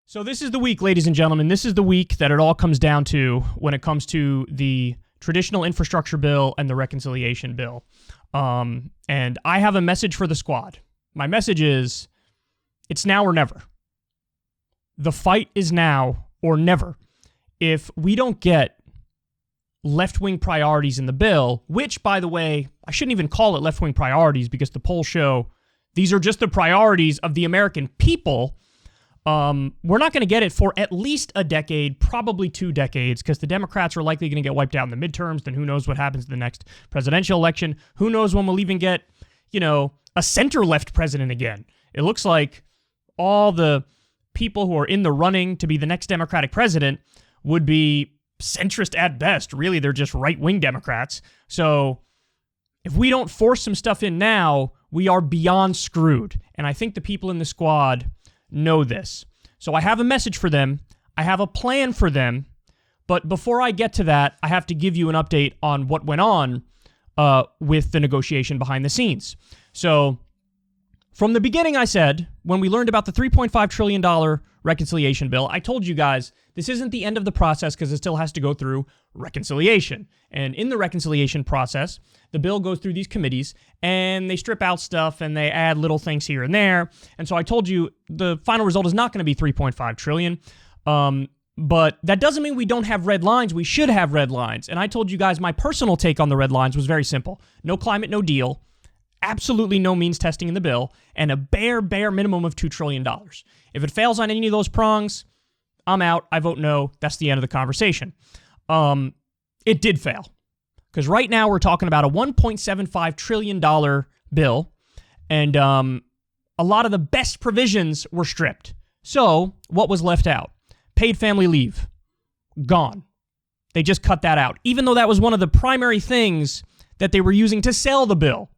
So this is the week, ladies and gentlemen. This is the week that it all comes down to when it comes to the traditional infrastructure bill and the reconciliation bill. And I have a message for the squad. My message is, it's now or never. The fight is now or never. If we don't get left-wing priorities in the bill, which, by the way, I shouldn't even call it left-wing priorities because the polls show these are just the priorities of the American people. We're not going to get it for at least a decade, probably 2 decades, because the Democrats are likely going to get wiped out in the midterms. Then who knows what happens in the next presidential election? Who knows when we'll even get, a center-left president again? It looks like all the people who are in the running to be the next Democratic president would be centrist at best. Really, they're just right-wing Democrats. So if we don't force some stuff in now, we are beyond screwed. And I think the people in the squad know this. So I have a message for them. I have a plan for them. But before I get to that, I have to give you an update on what went on with the negotiation behind the scenes. So from the beginning, I said, when we learned about the $3.5 trillion reconciliation bill, I told you guys this isn't the end of the process because it still has to go through reconciliation. And in the reconciliation process, the bill goes through these committees and they strip out stuff and they add little things here and there. And so I told you the final result is not going to be $3.5 trillion. But that doesn't mean we don't have red lines. We should have red lines. And I told you guys my personal take on the red lines was very simple. No climate, no deal. Absolutely no means testing in the bill, and a bare minimum of $2 trillion. If it fails on any of those prongs, I'm out. I vote no. That's the end of the conversation. It did fail. Because right now we're talking about a $1.75 trillion bill, and a lot of the best provisions were stripped. So what was left out? Paid family leave. Gone. They just cut that out. Even though that was one of the primary things that they were using to sell the bill.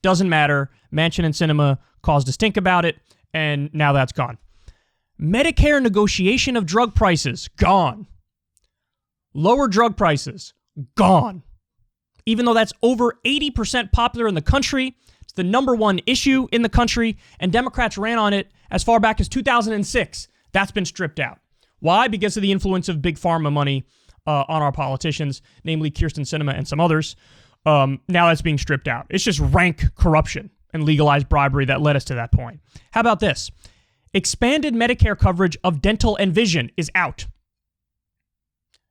Doesn't matter. Manchin and Sinema caused a stink about it, and now that's gone. Medicare negotiation of drug prices, gone. Lower drug prices, gone. Even though that's over 80% popular in the country, it's the number one issue in the country, and Democrats ran on it as far back as 2006. That's been stripped out. Why? Because of the influence of big pharma money on our politicians, namely Kyrsten Sinema and some others. Now that's being stripped out. It's just rank corruption and legalized bribery that led us to that point. How about this? Expanded Medicare coverage of dental and vision is out.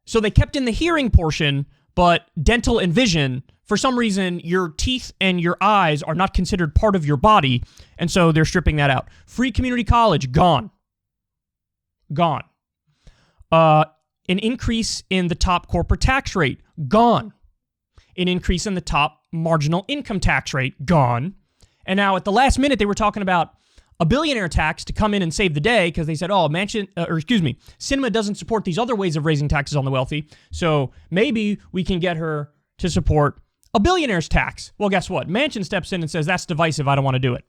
So they kept in the hearing portion, but dental and vision, for some reason, your teeth and your eyes are not considered part of your body, and so they're stripping that out. Free community college, gone. Gone. An increase in the top corporate tax rate, gone. An increase in the top marginal income tax rate, gone. And now at the last minute, they were talking about a billionaire tax to come in and save the day because they said, Sinema doesn't support these other ways of raising taxes on the wealthy, so maybe we can get her to support a billionaire's tax. Well, guess what? Manchin steps in and says, that's divisive, I don't want to do it.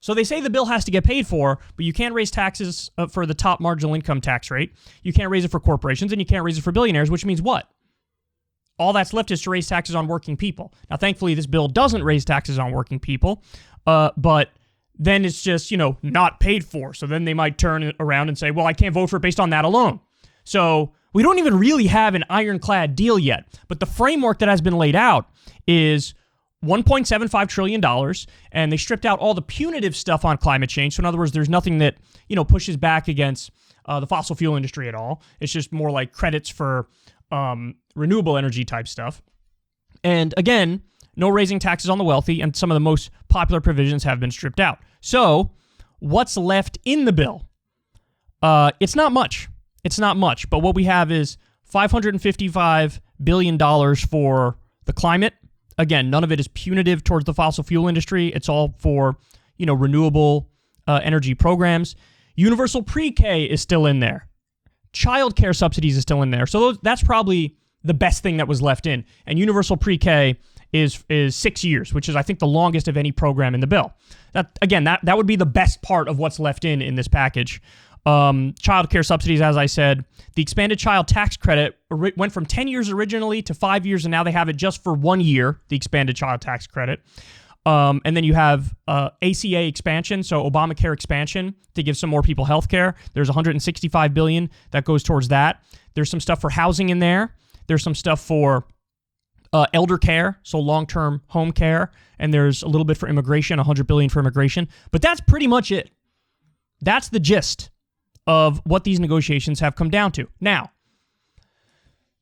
So they say the bill has to get paid for, but you can't raise taxes for the top marginal income tax rate, you can't raise it for corporations, and you can't raise it for billionaires, which means what? All that's left is to raise taxes on working people. Now, thankfully, this bill doesn't raise taxes on working people, but then it's just, not paid for. So then they might turn around and say, well, I can't vote for it based on that alone. So we don't even really have an ironclad deal yet. But the framework that has been laid out is $1.75 trillion, and they stripped out all the punitive stuff on climate change. So in other words, there's nothing that, pushes back against the fossil fuel industry at all. It's just more like credits for renewable energy type stuff. And again, no raising taxes on the wealthy, and some of the most popular provisions have been stripped out. So what's left in the bill? It's not much. It's not much. But what we have is $555 billion for the climate. Again, none of it is punitive towards the fossil fuel industry. It's all for, renewable energy programs. Universal pre-K is still in there. Child care subsidies is still in there. So that's probably the best thing that was left in. And universal pre-K is 6 years, which is, I think, the longest of any program in the bill. That would be the best part of what's left in this package. Child care subsidies, as I said. The expanded child tax credit went from 10 years originally to 5 years, and now they have it just for 1 year, the expanded child tax credit. And then you have ACA expansion, so Obamacare expansion to give some more people health care. There's $165 billion that goes towards that. There's some stuff for housing in there. There's some stuff for elder care, so long-term home care. And there's a little bit for immigration, $100 billion for immigration. But that's pretty much it. That's the gist of what these negotiations have come down to. Now,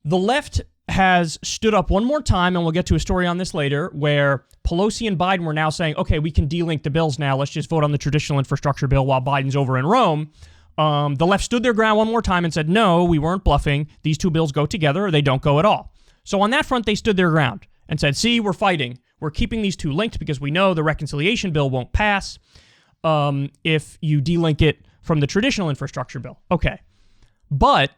the left has stood up one more time, and we'll get to a story on this later, where Pelosi and Biden were now saying, okay, we can delink the bills now. Let's just vote on the traditional infrastructure bill while Biden's over in Rome. The left stood their ground one more time and said, no, we weren't bluffing. These two bills go together or they don't go at all. So on that front, they stood their ground and said, see, we're fighting. We're keeping these two linked because we know the reconciliation bill won't pass if you delink it from the traditional infrastructure bill. Okay. But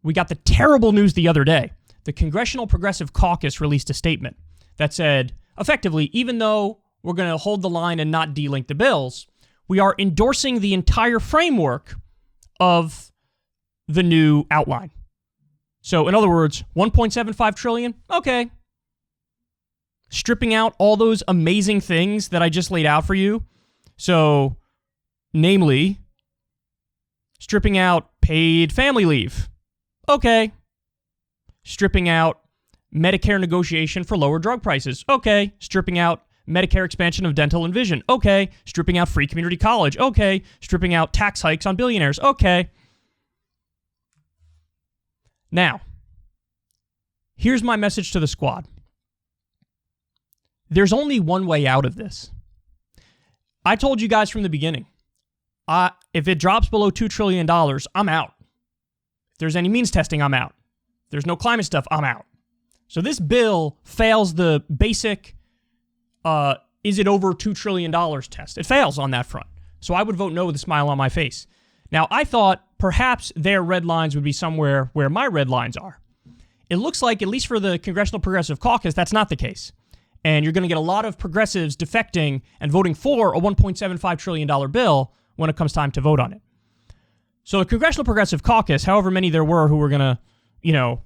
we got the terrible news the other day. The Congressional Progressive Caucus released a statement that said, effectively, even though we're going to hold the line and not delink the bills, we are endorsing the entire framework of the new outline. So, in other words, $1.75 trillion, okay. Stripping out all those amazing things that I just laid out for you. So, namely, stripping out paid family leave. Okay. Stripping out Medicare negotiation for lower drug prices. Okay. Stripping out Medicare expansion of dental and vision. Okay. Stripping out free community college. Okay. Stripping out tax hikes on billionaires. Okay. Now, here's my message to the squad. There's only one way out of this. I told you guys from the beginning, if it drops below $2 trillion, I'm out. If there's any means testing, I'm out. If there's no climate stuff, I'm out. So this bill fails the basic, is it over $2 trillion test? It fails on that front. So I would vote no with a smile on my face. Now, I thought perhaps their red lines would be somewhere where my red lines are. It looks like, at least for the Congressional Progressive Caucus, that's not the case. And you're going to get a lot of progressives defecting and voting for a $1.75 trillion bill when it comes time to vote on it. So the Congressional Progressive Caucus, however many there were who were going to,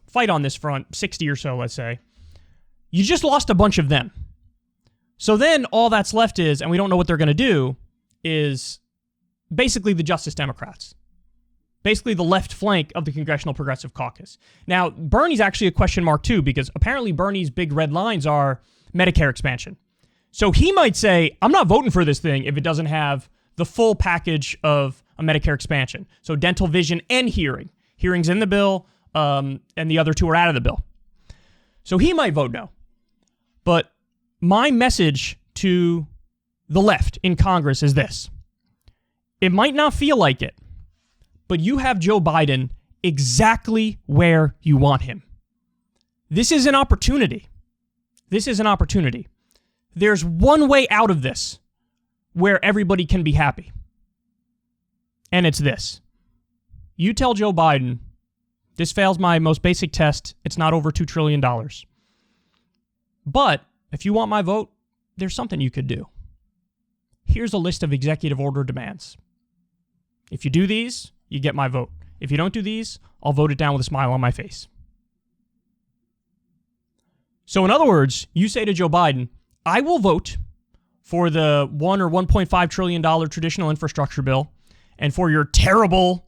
fight on this front, 60 or so, let's say, you just lost a bunch of them. So then all that's left is, and we don't know what they're going to do, is basically the Justice Democrats. Basically the left flank of the Congressional Progressive Caucus. Now, Bernie's actually a question mark too, because apparently Bernie's big red lines are Medicare expansion. So he might say, I'm not voting for this thing if it doesn't have the full package of a Medicare expansion. So dental, vision, and hearing. Hearing's in the bill, and the other two are out of the bill. So he might vote no. But my message to the left in Congress is this. It might not feel like it, but you have Joe Biden exactly where you want him. This is an opportunity. This is an opportunity. There's one way out of this where everybody can be happy. And it's this. You tell Joe Biden, this fails my most basic test. It's not over $2 trillion. But if you want my vote, there's something you could do. Here's a list of executive order demands. If you do these, you get my vote. If you don't do these, I'll vote it down with a smile on my face. So in other words, you say to Joe Biden, I will vote for the $1 or $1.5 trillion traditional infrastructure bill and for your terrible,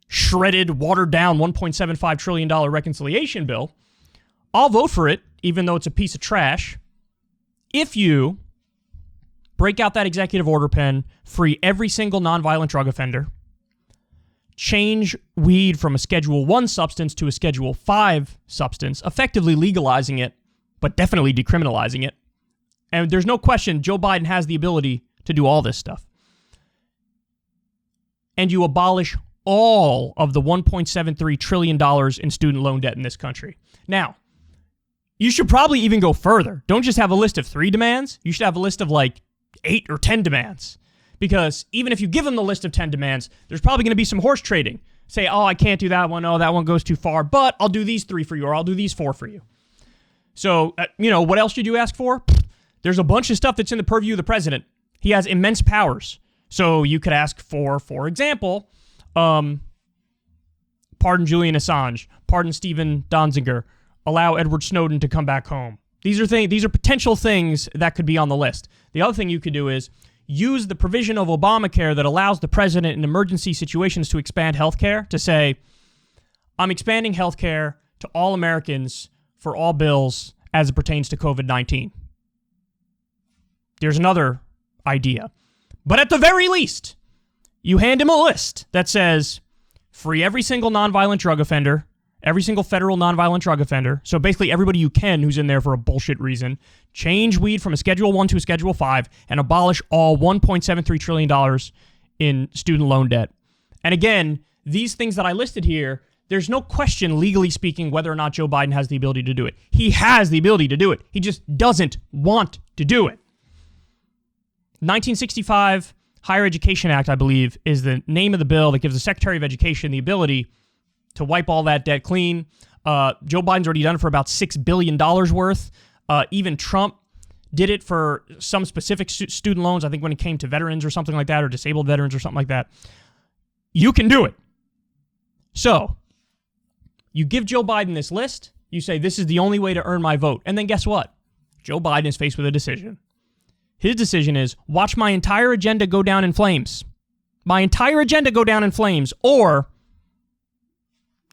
shredded, watered-down $1.75 trillion reconciliation bill. I'll vote for it, even though it's a piece of trash, if you break out that executive order pen, free every single nonviolent drug offender, change weed from a Schedule I substance to a Schedule V substance, effectively legalizing it, but definitely decriminalizing it. And there's no question Joe Biden has the ability to do all this stuff. And you abolish all of the $1.73 trillion in student loan debt in this country. Now, you should probably even go further. Don't just have a list of 3 demands. You should have a list of like 8 or 10 demands. Because even if you give them the list of 10 demands, there's probably going to be some horse trading. Say, oh, I can't do that one. Oh, that one goes too far. But I'll do these 3 for you, or I'll do these 4 for you. So, what else did you ask for? There's a bunch of stuff that's in the purview of the president. He has immense powers. So you could ask for example, pardon Julian Assange, pardon Stephen Donziger, allow Edward Snowden to come back home, These are potential things that could be on the list. The other thing you could do is use the provision of Obamacare that allows the president in emergency situations to expand healthcare to say, I'm expanding healthcare to all Americans for all bills as it pertains to COVID-19. There's another idea. But at the very least, you hand him a list that says, free every single nonviolent drug offender, every single federal nonviolent drug offender, so basically everybody you can who's in there for a bullshit reason, change weed from a Schedule 1 to a Schedule 5, and abolish all $1.73 trillion in student loan debt. And again, these things that I listed here, there's no question, legally speaking, whether or not Joe Biden has the ability to do it. He has the ability to do it. He just doesn't want to do it. 1965 Higher Education Act, I believe, is the name of the bill that gives the Secretary of Education the ability to wipe all that debt clean. Joe Biden's already done it for about $6 billion worth. Even Trump did it for some specific student loans, I think when it came to veterans or something like that, or disabled veterans or something like that. You can do it. So, you give Joe Biden this list, you say, this is the only way to earn my vote. And then guess what? Joe Biden is faced with a decision. His decision is, watch my entire agenda go down in flames. My entire agenda go down in flames, or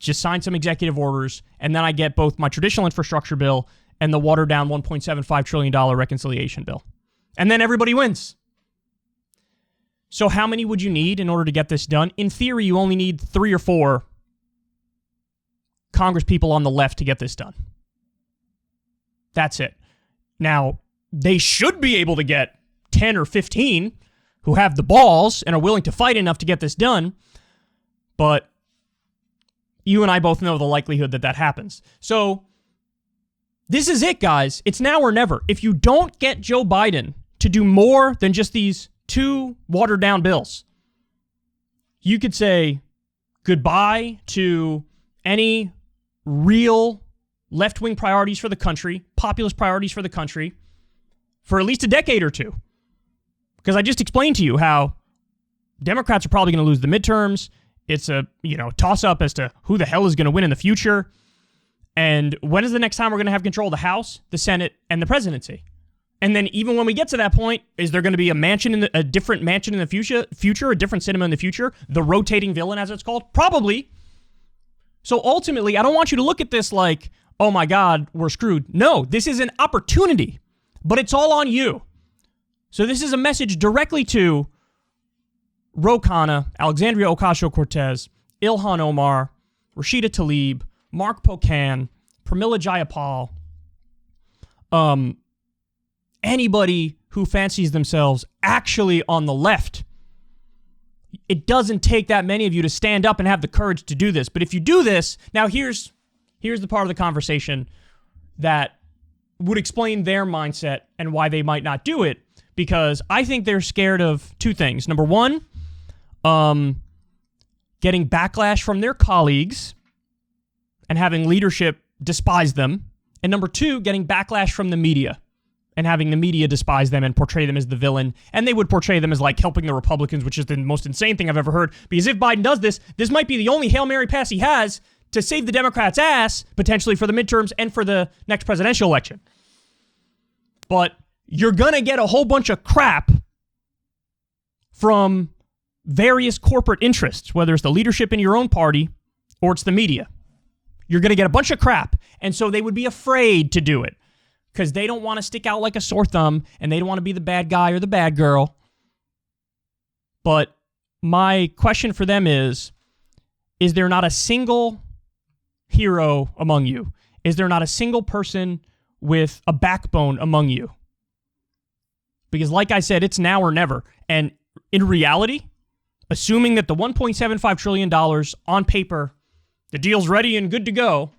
just sign some executive orders, and then I get both my traditional infrastructure bill and the watered-down $1.75 trillion reconciliation bill. And then everybody wins. So how many would you need in order to get this done? In theory, you only need 3 or 4 Congress people on the left to get this done. That's it. Now, they should be able to get 10 or 15 who have the balls and are willing to fight enough to get this done, but you and I both know the likelihood that that happens. So this is it, guys. It's now or never. If you don't get Joe Biden to do more than just these 2 watered-down bills, you could say goodbye to any real left-wing priorities for the country, populist priorities for the country, for at least a decade or 2. Because I just explained to you how Democrats are probably going to lose the midterms. It's a, toss-up as to who the hell is going to win in the future. And when is the next time we're going to have control of the House, the Senate, and the presidency? And then even when we get to that point, is there going to be a different Manchin in the future, a different Sinema in the future, the rotating villain, as it's called? Probably. So ultimately, I don't want you to look at this like, oh my God, we're screwed. No, this is an opportunity, but it's all on you. So this is a message directly to Ro Khanna, Alexandria Ocasio-Cortez, Ilhan Omar, Rashida Tlaib, Mark Pocan, Pramila Jayapal, anybody who fancies themselves actually on the left. It doesn't take that many of you to stand up and have the courage to do this. But if you do this, now here's the part of the conversation that would explain their mindset and why they might not do it. Because I think they're scared of 2 things. Number 1, getting backlash from their colleagues and having leadership despise them. And number 2, getting backlash from the media and having the media despise them and portray them as the villain. And they would portray them as like helping the Republicans, which is the most insane thing I've ever heard. Because if Biden does this, this might be the only Hail Mary pass he has to save the Democrats' ass, potentially for the midterms and for the next presidential election. But you're going to get a whole bunch of crap from various corporate interests, whether it's the leadership in your own party or it's the media. You're going to get a bunch of crap. And so they would be afraid to do it because they don't want to stick out like a sore thumb and they don't want to be the bad guy or the bad girl. But my question for them is there not a single hero among you? Is there not a single person with a backbone among you? Because like I said, it's now or never. And in reality, assuming that the $1.75 trillion on paper, the deal's ready and good to go,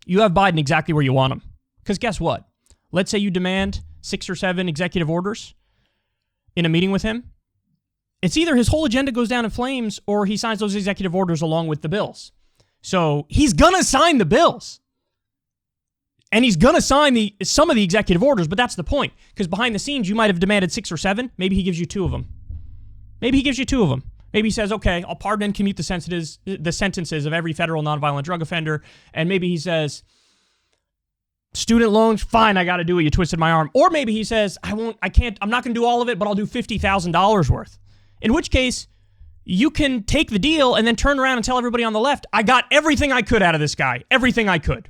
you have Biden exactly where you want him. Because guess what? Let's say you demand 6 or 7 executive orders in a meeting with him. It's either his whole agenda goes down in flames or he signs those executive orders along with the bills. So he's going to sign the bills. And he's going to sign some of the executive orders, but that's the point. Because behind the scenes, you might have demanded 6 or 7. Maybe he gives you 2 of them. Maybe he Maybe he says, okay, I'll pardon and commute the sentences of every federal nonviolent drug offender. And maybe he says, Student loans, fine, I got to do it. You twisted my arm. Or maybe he says, I'm not going to do all of it, but I'll do $50,000 worth. In which case, you can take the deal and then turn around and tell everybody on the left, I got everything I could out of this guy. Everything I could.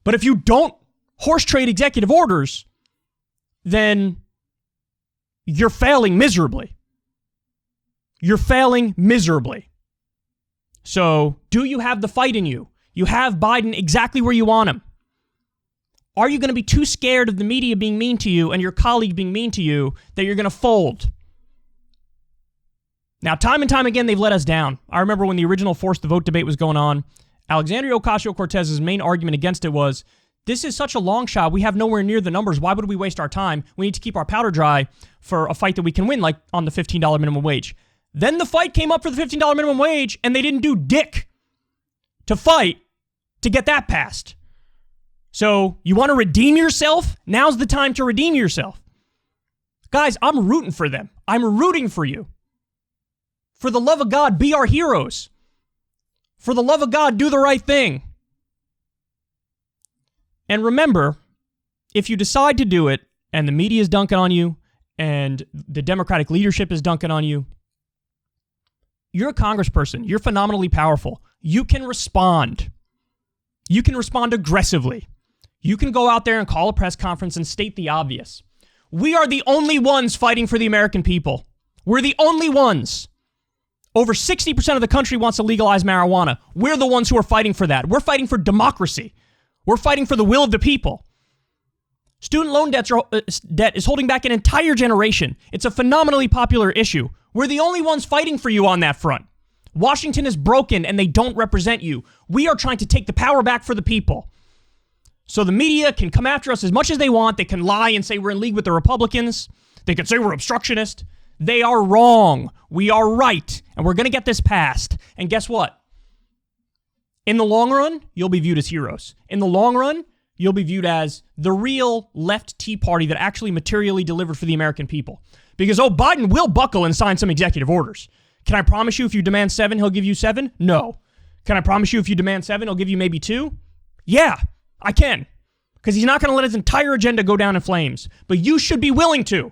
But if you don't horse trade executive orders, then you're failing miserably. You're failing miserably. So, do you have the fight in you? You have Biden exactly where you want him. Are you going to be too scared of the media being mean to you and your colleague being mean to you that you're going to fold? Now, time and time again, they've let us down. I remember when the original forced the vote debate was going on, Alexandria Ocasio-Cortez's main argument against it was, this is such a long shot. We have nowhere near the numbers. Why would we waste our time? We need to keep our powder dry for a fight that we can win, like on the $15 minimum wage. Then the fight came up for the $15 minimum wage, and they didn't do dick to fight to get that passed. So, you want to redeem yourself? Now's the time to redeem yourself. Guys, I'm rooting for them. I'm rooting for you. For the love of God, be our heroes. For the love of God, do the right thing. And remember, if you decide to do it, and the media is dunking on you, and the Democratic leadership is dunking on you, you're a congressperson. You're phenomenally powerful. You can respond. You can respond aggressively. You can go out there and call a press conference and state the obvious. We are the only ones fighting for the American people. We're the only ones. Over 60% of the country wants to legalize marijuana. We're the ones who are fighting for that. We're fighting for democracy. We're fighting for the will of the people. Student loan debt is holding back an entire generation. It's a phenomenally popular issue. We're the only ones fighting for you on that front. Washington is broken and they don't represent you. We are trying to take the power back for the people. So the media can come after us as much as they want. They can lie and say we're in league with the Republicans. They can say we're obstructionist. They are wrong. We are right. And we're going to get this passed. And guess what? In the long run, you'll be viewed as heroes. In the long run, you'll be viewed as the real left Tea Party that actually materially delivered for the American people. Because, Biden will buckle and sign some executive orders. Can I promise you if you demand 7, he'll give you 7? No. Can I promise you if you demand 7, he'll give you maybe 2? Yeah, I can. Because he's not going to let his entire agenda go down in flames. But you should be willing to.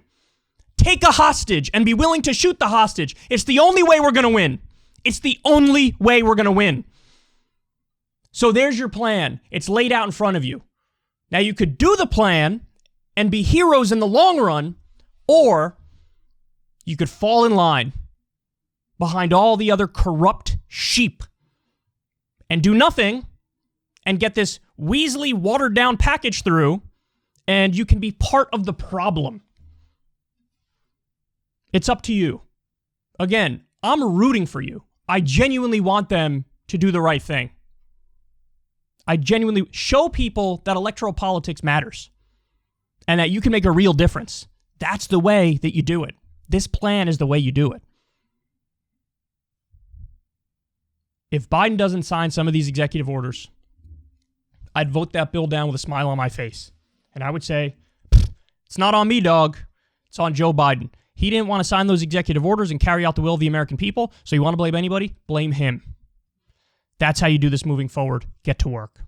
Take a hostage and be willing to shoot the hostage. It's the only way we're going to win. It's the only way we're going to win. So there's your plan. It's laid out in front of you. Now you could do the plan and be heroes in the long run, or you could fall in line behind all the other corrupt sheep and do nothing and get this Weasley watered down package through, and you can be part of the problem. It's up to you. Again, I'm rooting for you. I genuinely want them to do the right thing. I genuinely show people that electoral politics matters and that you can make a real difference. That's the way that you do it. This plan is the way you do it. If Biden doesn't sign some of these executive orders, I'd vote that bill down with a smile on my face. And I would say, it's not on me, dog. It's on Joe Biden. He didn't want to sign those executive orders and carry out the will of the American people. So you want to blame anybody? Blame him. That's how you do this moving forward. Get to work.